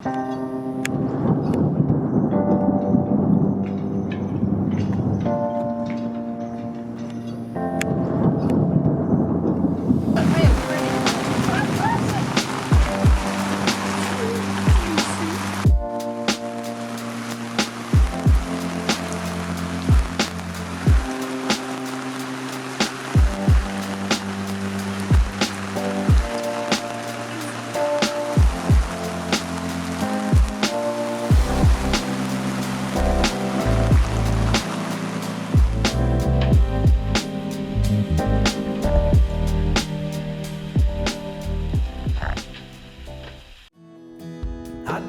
I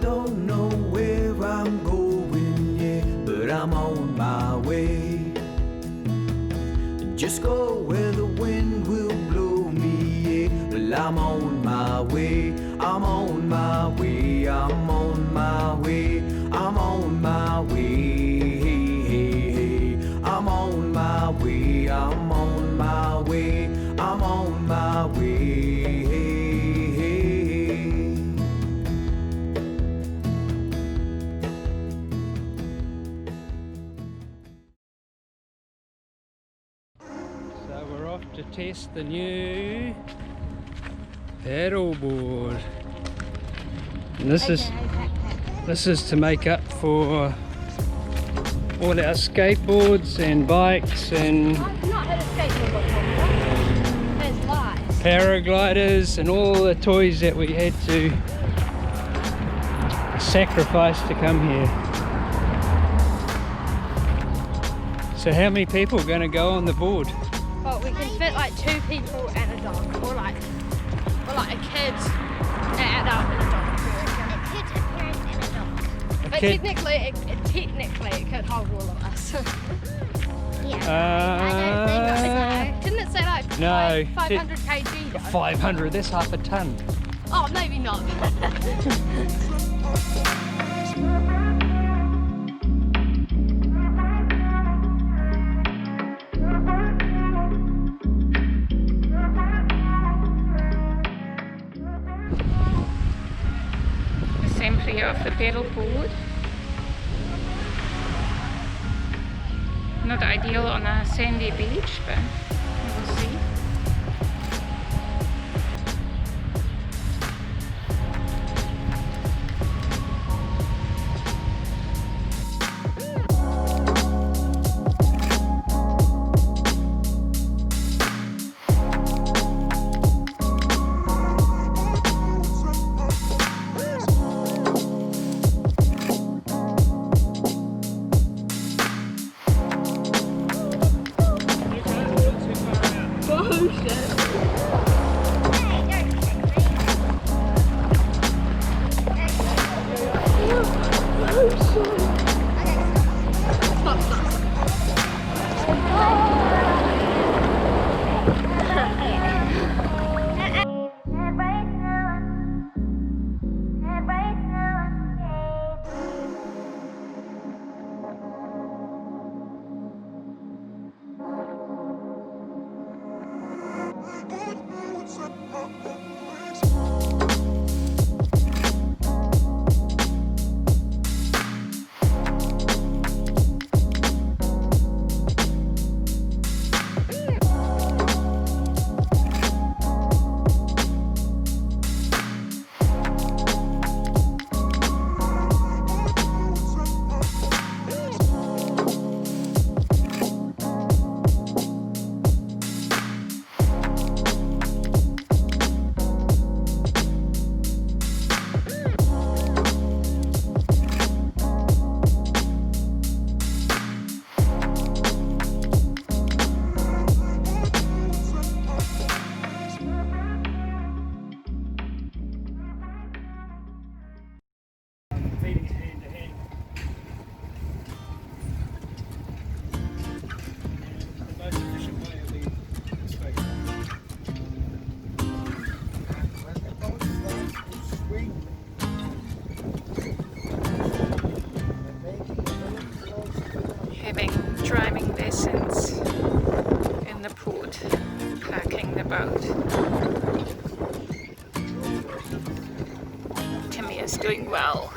don't know where I'm going yet, but I'm on my way. Just go where the wind will blow me, yeah. Well, I'm on my way, I'm on my way, I'm on my way, I'm on my way. I'm on my way, I'm on my way, I'm on my way. So we're off to test the new paddleboard. And this is to make up for all our skateboards and bikes and paragliders and all the toys that we had to sacrifice to come here. So how many people are going to go on the board? Well, we can fit like 2 people and a dog, or like a kid, an adult and a dog. A kid, a parent and a dog. But technically it could hold all of us. Yeah. Didn't it say like 500 kg though? 500, that's half a ton. Oh, maybe not. Assembly of the paddleboard. Not ideal on a sandy beach, but we'll see. Having driving lessons in the port, parking the boat. Timmy is still doing well.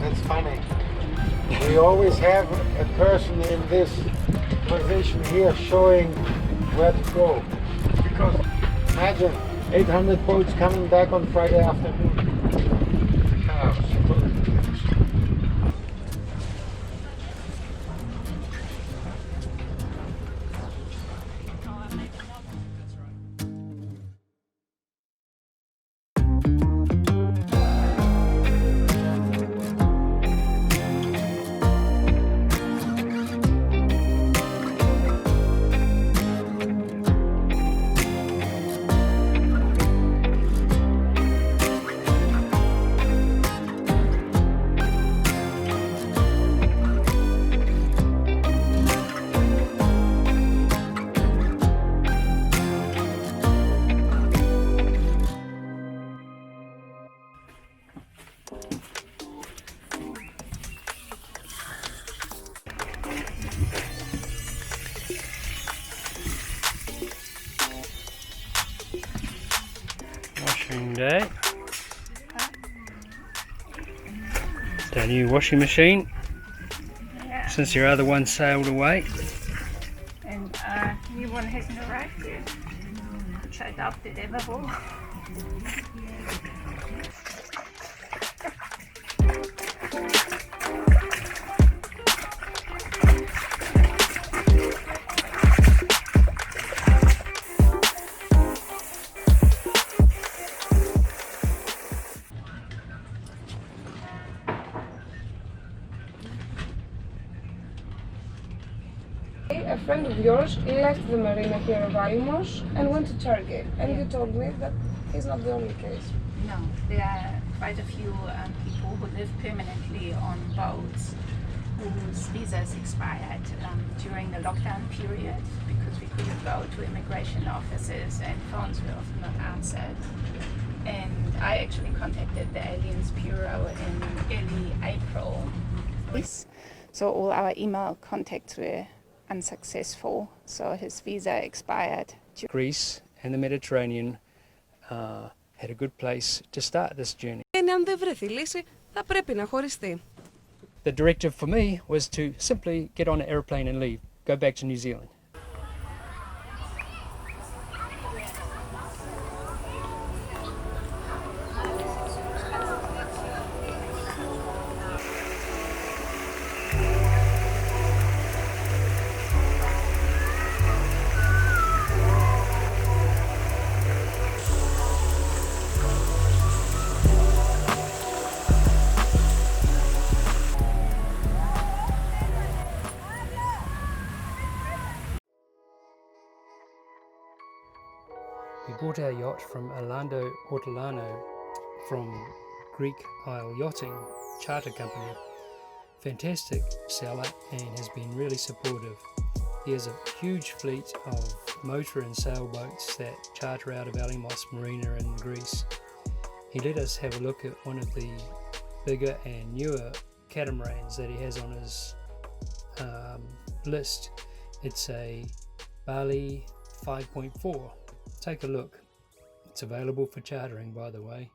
That's funny. We always have a person in this position here showing where to go. Because imagine 800 boats coming back on Friday afternoon. Washing day. Is that a new washing machine? Yeah. Since your other one sailed away. And new one hasn't arrived yet, which I doubt it ever will. A friend of yours left the marina here of Almos and went to Turkey, and you told me that is not the only case. No, there are quite a few people who live permanently on boats whose visas expired during the lockdown period because we couldn't go to immigration offices and phones were often not answered. And I actually contacted the Aliens Bureau in early April. So all our email contacts were unsuccessful, so his visa expired. Greece and the Mediterranean had a good place to start this journey. Αν δεν βρεθεί λύση, θα πρέπει να χωριστεί. The directive for me was to simply get on an aeroplane and leave, go back to New Zealand. We bought our yacht from Orlando Ortolano from Greek Isle Yachting Charter Company. Fantastic seller and has been really supportive. He has a huge fleet of motor and sailboats that charter out of Alymos Marina in Greece. He let us have a look at one of the bigger and newer catamarans that he has on his list. It's a Bali 5.4. Take a look. It's available for chartering, by the way.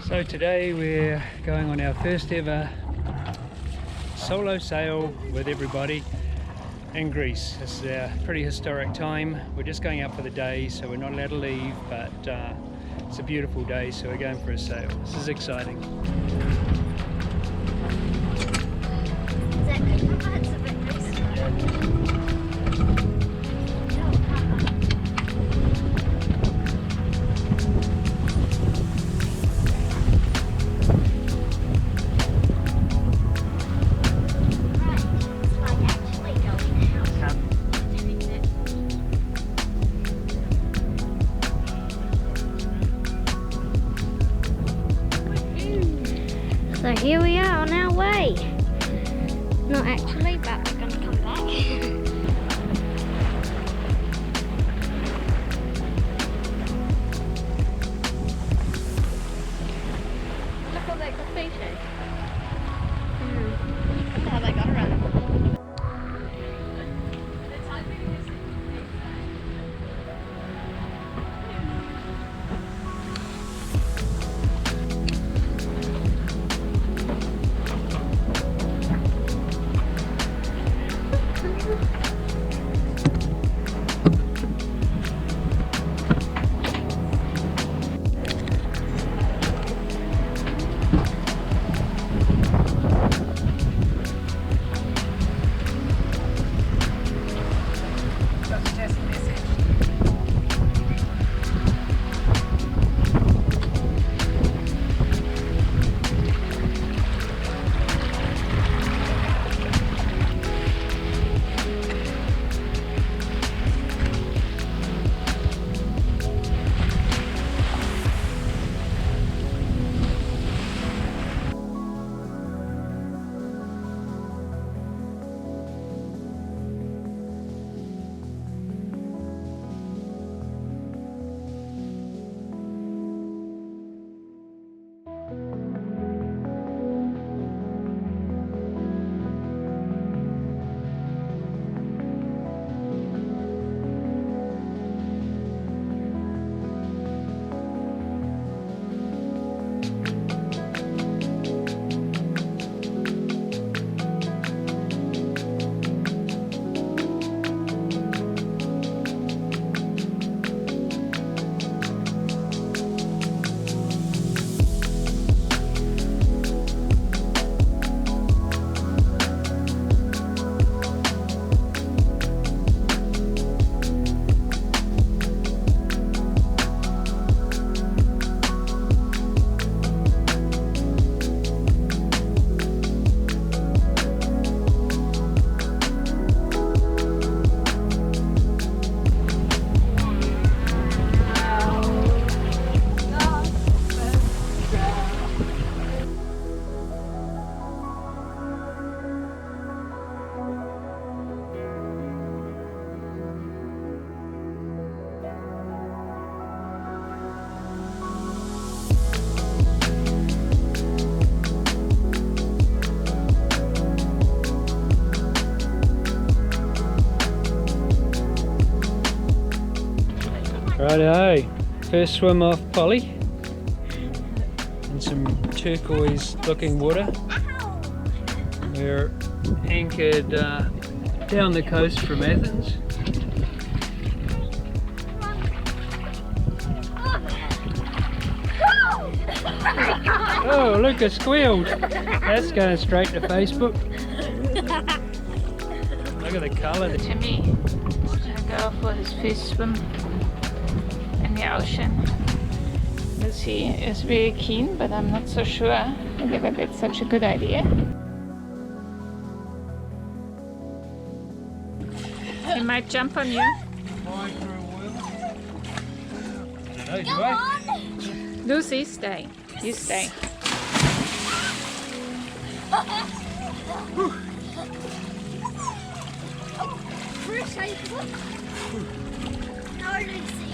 So today we're going on our first ever solo sail with everybody in Greece. This is a pretty historic time. We're just going out for the day, so we're not allowed to leave, but it's a beautiful day, so we're going for a sail. This is exciting. So here we are on our way. Not actually, but we're going to come back. Look at that graffiti. Wonder how they got around it. Righto, first swim off Polly. And some turquoise looking water. We're anchored down the coast from Athens. Oh, Lucas squealed. That's going straight to Facebook. Look at the colour. Timmy is gonna go for his first swim in the ocean. Lucy is very keen, but I'm not so sure whether that's such a good idea. He might jump on you. I don't know, do I? Lucy, stay. You stay. First I look. Now I see.